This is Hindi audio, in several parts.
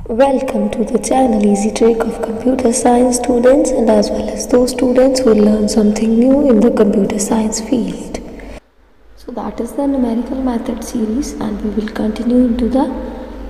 Welcome to the channel Easy Trick of Computer Science students and as well as those students who will learn something new in the computer science field. So that is the numerical method series and we will continue into the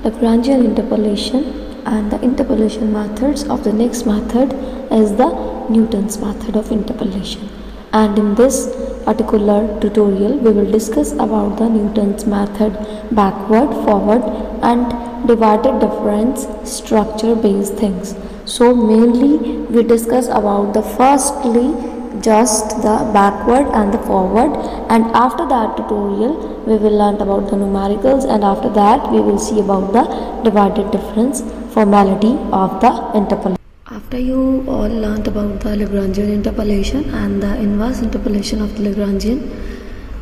Lagrangian interpolation, and the interpolation methods of the next method is the Newton's method of interpolation. And in this particular tutorial we will discuss about the Newton's method backward, forward and divided difference structure based things. So mainly we discuss about the firstly just the backward and the forward, and after that tutorial we will learn about the numericals, and after that we will see about the divided difference formality of the interpolation. After you all learnt about the Lagrangian interpolation and the inverse interpolation of the Lagrangian,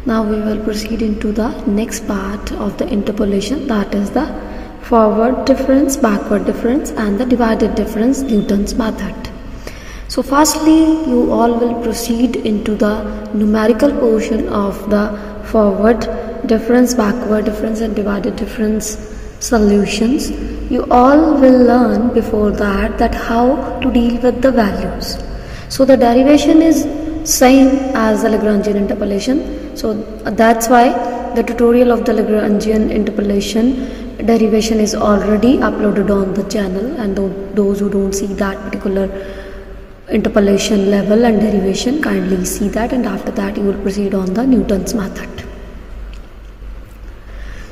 now we will proceed into the next part of the interpolation, that is the forward difference, backward difference and the divided difference Newton's method. So firstly you all will proceed into the numerical portion of the forward difference, backward difference and divided difference solutions. You all will learn before that how to deal with the values. So the derivation is same as the Lagrangian interpolation, so that's why the tutorial of the Lagrangian interpolation derivation is already uploaded on the channel, and those who don't see that particular interpolation level and derivation kindly see that, and after that you will proceed on the Newton's method.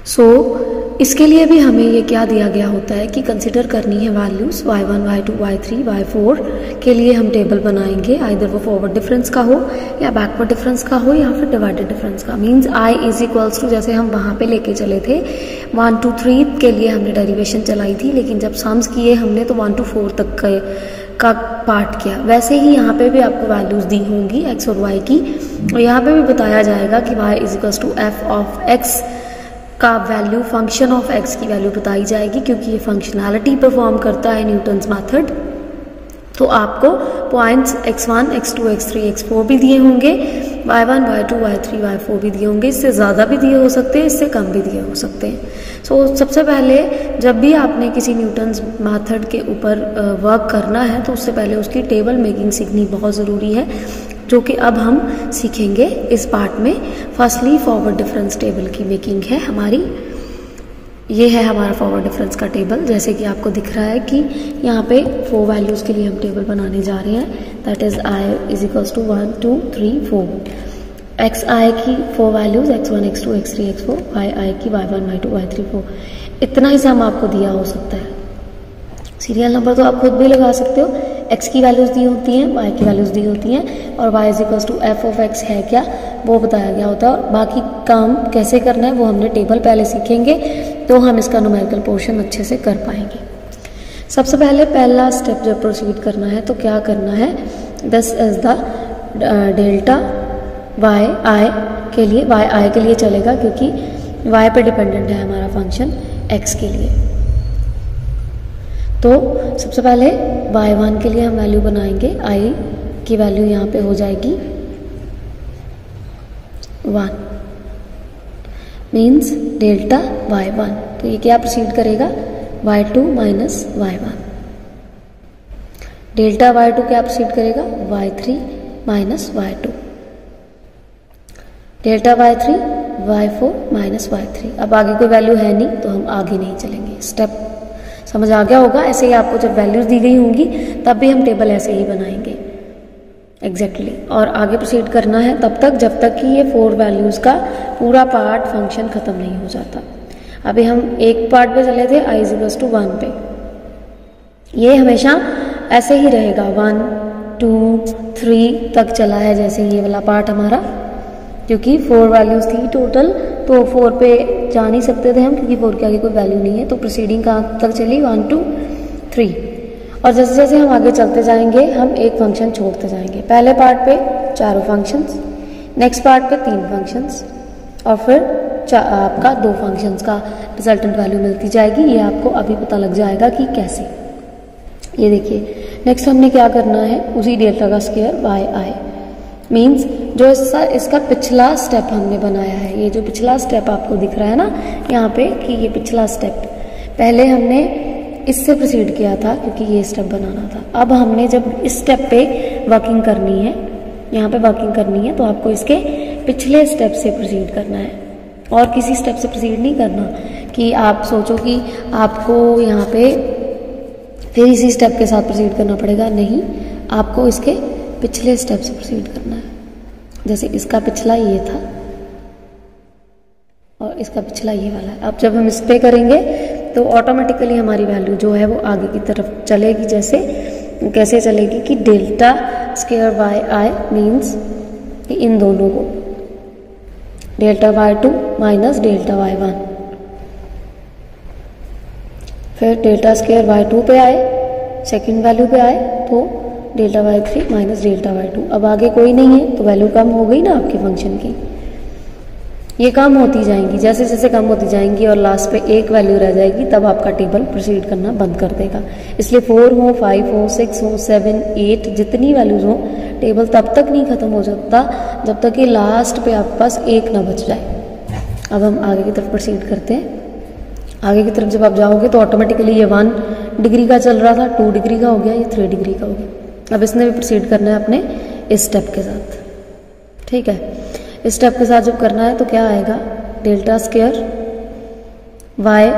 So इसके लिए भी हमें ये क्या दिया गया होता है कि कंसिडर करनी है values y1, y2, y3, y4 के लिए हम टेबल बनाएंगे, आइदर वो फॉरवर्ड डिफरेंस का हो या बैकवर्ड डिफरेंस का हो या फिर डिवाइडेड डिफरेंस का। Means i is equals to, जैसे हम वहाँ पे लेके चले थे 1 to 3 के लिए हमने डेरिवेशन चलाई थी, लेकिन जब सम्स किए हमने तो 1 to 4 तक का पार्ट किया। वैसे ही यहाँ पे भी आपको वैल्यूज दी होंगी x और y की, और यहाँ पे भी बताया जाएगा कि y is equals to f of x का वैल्यू फंक्शन ऑफ x की वैल्यू बताई जाएगी, क्योंकि ये फंक्शनैलिटी परफॉर्म करता है न्यूटन्स मेथड। तो आपको points x1, x2, x3, x4 भी दिए होंगे, y1, y2, y3, y4 भी दिए होंगे, इससे ज़्यादा भी दिए हो सकते हैं, इससे कम भी दिए हो सकते हैं। सो सबसे पहले जब भी आपने किसी न्यूटन्स मेथड के ऊपर वर्क करना है तो उससे पहले उसकी टेबल मेकिंग सीखनी बहुत ज़रूरी है, जो कि अब हम सीखेंगे इस पार्ट में। फर्स्टली फॉरवर्ड डिफरेंस टेबल की मेकिंग है हमारी। ये है हमारा फॉरवर्ड डिफरेंस का टेबल, जैसे कि आपको दिख रहा है कि यहाँ पे 4 वैल्यूज़ के लिए हम टेबल बनाने जा रहे हैं, that is i is equals to 1, 2, 3, 4। X I की 4 values x1, x2, x3, x4, y आई की y1, y2, y3, 4। इतना ही सम आपको दिया हो सकता है। सीरियल नंबर तो आप खुद भी लगा सकते हो, x की वैल्यूज़ दी होती हैं, y की वैल्यूज़ दी होती हैं, और y is equals to f of x है क्या वो बताया गया होता है। और बाकी काम कैसे करना है वो हमने टेबल पहले सीखेंगे, तो हम इसका न्यूमेरिकल पोर्शन अच्छे से कर पाएंगे। सबसे पहले पहला स्टेप जब प्रोसीड करना है तो क्या करना है, this is the delta y i के लिए, y i के लिए चलेगा क्योंकि y पे डिपेंडेंट है हमारा फंक्शन x के लिए। तो सबसे पहले y1 के लिए हम वैल्यू बनाएंगे, i की वैल्यू यहाँ पे हो जाएगी 1, मीन्स डेल्टा y1। तो ये क्या प्रोसीड करेगा, y2 minus y1। Delta y2 क्या प्रोसीड करेगा, y3 minus y2। Delta y3 y4 minus y3। अब आगे कोई वैल्यू है नहीं तो हम आगे नहीं चलेंगे। स्टेप समझ आ गया होगा। ऐसे ही आपको जब वैल्यूज दी गई होंगी तब भी हम टेबल ऐसे ही बनाएंगे एग्जैक्टली और आगे प्रोसीड करना है तब तक जब तक कि ये 4 वैल्यूज का पूरा पार्ट फंक्शन खत्म नहीं हो जाता। अभी हम एक पार्ट पे चले थे i इज इक्वल्स टू 1 पे, ये हमेशा ऐसे ही रहेगा 1, 2, 3 तक चला है, जैसे ये वाला पार्ट हमारा, क्योंकि 4 वैल्यूज थी टोटल, तो 4 पे जा नहीं सकते थे हम क्योंकि 4 के आगे कोई वैल्यू नहीं है। तो प्रोसीडिंग कहाँ तक चली, 1, 2, 3। और जैसे जैसे हम आगे चलते जाएंगे हम एक फंक्शन छोड़ते जाएंगे। पहले पार्ट पे 4 फंक्शंस, नेक्स्ट पार्ट पे 3 फंक्शंस, और फिर आपका 2 फंक्शंस का रिजल्टेंट वैल्यू मिलती जाएगी। ये आपको अभी पता लग जाएगा कि कैसे। ये देखिए नेक्स्ट हमने क्या करना है, उसी डेल्टा का स्क्वायर y i, मीन्स जो इसका पिछला स्टेप हमने बनाया है, ये जो पिछला स्टेप आपको दिख रहा है ना यहाँ पे कि ये पिछला स्टेप, पहले हमने इससे प्रोसीड किया था क्योंकि ये स्टेप बनाना था। अब हमने जब इस स्टेप पे वर्किंग करनी है, यहाँ पे वर्किंग करनी है, तो आपको इसके पिछले स्टेप से प्रोसीड करना है और किसी स्टेप से प्रोसीड नहीं करना कि आप सोचो कि आपको यहाँ पे फिर इसी स्टेप के साथ प्रोसीड करना पड़ेगा। नहीं, आपको इसके पिछले स्टेप से प्रोसीड करना है। जैसे इसका पिछला ये था और इसका पिछला ये वाला है। अब जब हम इस पे करेंगे तो ऑटोमेटिकली हमारी वैल्यू जो है वो आगे की तरफ चलेगी। जैसे कैसे चलेगी कि delta square Y I means कि इन दोनों को delta Y two minus delta Y one, फिर डेल्टा स्क्वायर वाई टू पे आए, सेकंड वैल्यू पे आए तो delta Y three minus delta Y two. अब आगे कोई नहीं है तो वैल्यू कम हो गई ना आपके फंक्शन की। ये कम होती जाएंगी, जैसे जैसे कम होती जाएंगी और लास्ट पे एक वैल्यू रह जाएगी, तब आपका टेबल प्रोसीड करना बंद कर देगा। इसलिए 4 हो, 5 हो, 6 हो, 7, 8 जितनी वैल्यूज हो, टेबल तब तक नहीं खत्म हो जाता जब तक कि लास्ट पे आपके पास एक ना बच जाए। अब हम आगे की तरफ प्रोसीड करते हैं। आगे की तरफ जब आप जाओगे तो ऑटोमेटिकली ये 1 डिग्री का चल रहा था, 2 डिग्री का हो गया, ये 3 डिग्री का हो गया। अब इसने भी प्रोसीड करना है अपने इस स्टेप के साथ। ठीक है, इस स्टेप के साथ जब करना है तो क्या आएगा, डेल्टा स्क्वायर वाई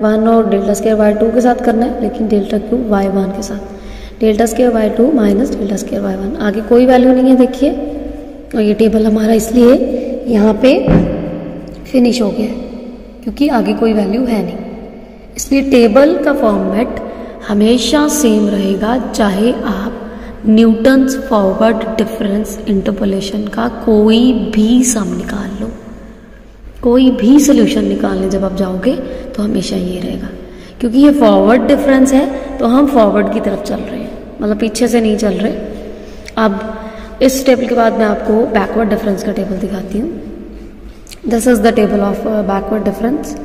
वन और डेल्टा स्क्वायर वाई टू के साथ करना है, लेकिन डेल्टा क्यूब वाई वन के साथ, delta square Y two minus delta square Y one. आगे कोई वैल्यू नहीं है देखिए, और ये टेबल हमारा इसलिए यहाँ पे फिनिश हो गया क्योंकि आगे कोई वैल्यू है नहीं। इसलिए टेबल का फॉर्मेट हमेशा सेम रहेगा, चाहे आप न्यूटन्स फॉरवर्ड डिफरेंस इंटरपोलेशन का कोई भी सम निकाल लो, कोई भी सोल्यूशन निकालने जब आप जाओगे तो हमेशा ये रहेगा, क्योंकि ये फॉरवर्ड डिफरेंस है तो हम फॉरवर्ड की तरफ चल रहे हैं, मतलब पीछे से नहीं चल रहे। अब इस टेबल के बाद मैं आपको बैकवर्ड डिफरेंस का टेबल दिखाती हूँ। This is the table of backward difference.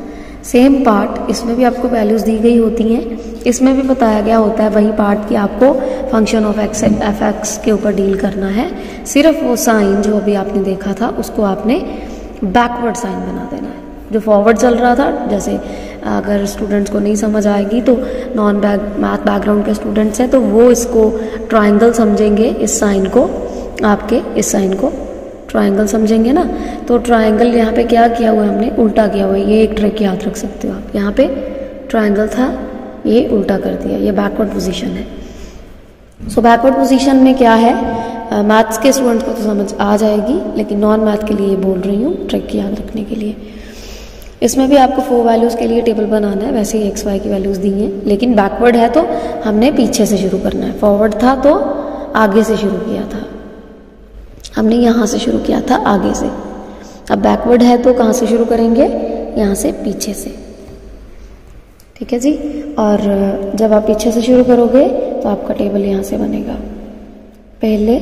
Same part, इसमें भी आपको वैल्यूज दी गई होती हैं, इसमें भी बताया गया होता है वही पार्ट कि आपको function of x F x के ऊपर डील करना है। सिर्फ वो साइन जो अभी आपने देखा था उसको आपने बैकवर्ड साइन बना देना है। जो फॉरवर्ड चल रहा था, जैसे अगर स्टूडेंट्स को नहीं समझ आएगी तो नॉन मैथ बैकग्राउंड के स्टूडेंट्स हैं तो वो इसको ट्राइंगल समझेंगे, इस साइन को, आपके इस साइन को ट्राइंगल समझेंगे ना। तो ट्राइंगल यहाँ पे क्या किया हुआ है हमने, उल्टा किया हुआ है। ये एक ट्रिक याद रख सकते हो आप, यहाँ पे ट्राइंगल था, ये उल्टा कर दिया, ये बैकवर्ड पोजीशन है। सो बैकवर्ड पोजीशन में क्या है, मैथ्स के स्टूडेंट्स को तो समझ आ जाएगी, लेकिन नॉन मैथ के लिए बोल रही हूँ ट्रिक याद रखने के लिए। इसमें भी आपको 4 वैल्यूज़ के लिए टेबल बनाना है, वैसे ही एक्स वाई की वैल्यूज़ दी हैं, लेकिन बैकवर्ड है तो हमने पीछे से शुरू करना है, फॉरवर्ड था तो आगे से शुरू किया था, हमने यहाँ से शुरू किया था आगे से। अब बैकवर्ड है तो कहाँ से शुरू करेंगे, यहाँ से पीछे से। ठीक है जी। और जब आप पीछे से शुरू करोगे तो आपका टेबल यहाँ से बनेगा। पहले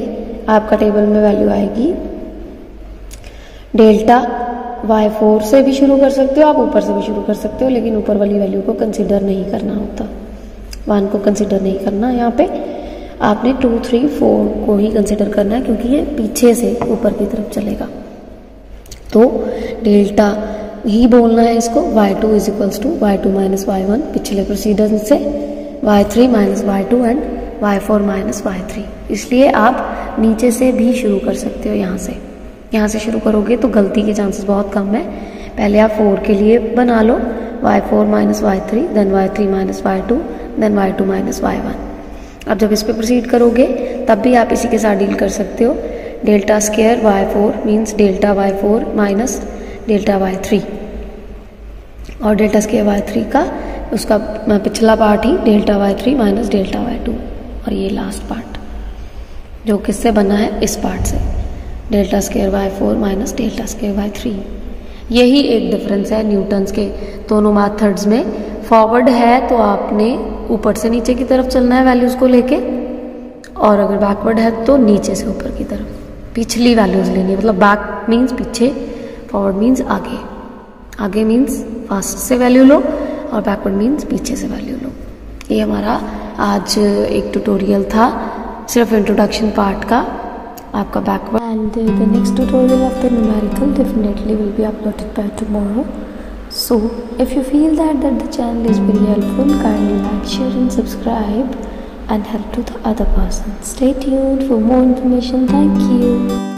आपका टेबल में वैल्यू आएगी डेल्टा y4 से भी शुरू कर सकते हो आप, ऊपर से भी शुरू कर सकते हो, लेकिन ऊपर वाली वैल्यू को कंसिडर नहीं करना होता, 1 को कंसिडर नहीं करना। यहाँ पे आपने 2, 3, 4 को ही कंसिडर करना है क्योंकि ये पीछे से ऊपर की तरफ चलेगा। तो डेल्टा ही बोलना है इसको, y2 is equals to y2 minus y1 पिछले प्रोसीडर से, y3 minus y2 and y4 minus y3। इसलिए आप नीचे से भी शुरू कर सकते हो, यहाँ से शुरू करोगे तो गलती के चांसेस बहुत कम है। पहले आप 4 के लिए बना लो, y4 minus y3, then y3 minus y2, then y2 minus y1। अब जब इस पे प्रोसीड करोगे तब भी आप इसी के साथ डील कर सकते हो। Delta square y4 means delta y4 minus delta y3, और डेल्टा स्क्वायर y3 का उसका पिछला पार्ट ही delta y3 minus delta y2, और ये लास्ट पार्ट जो किससे बना है, इस पार्ट से, delta square y4 minus delta square y3। यही एक डिफरेंस है न्यूटन्स के दोनों मेथड्स में। फॉरवर्ड है तो आपने ऊपर से नीचे की तरफ चलना है वैल्यूज़ को लेके, और अगर बैकवर्ड है तो नीचे से ऊपर की तरफ पिछली वैल्यूज़ लेनी है। मतलब बैक मीन्स पीछे, फॉरवर्ड मीन्स आगे, आगे मीन्स फास्ट से वैल्यू लो, और बैकवर्ड मीन्स पीछे से वैल्यू लो। ये हमारा आज एक ट्यूटोरियल था सिर्फ इंट्रोडक्शन पार्ट का आपका backward, and the next tutorial of the numerical definitely will be uploaded by tomorrow. So if you feel that the channel is very helpful, kindly like, share and subscribe and help to the other person. Stay tuned for more information. Thank you.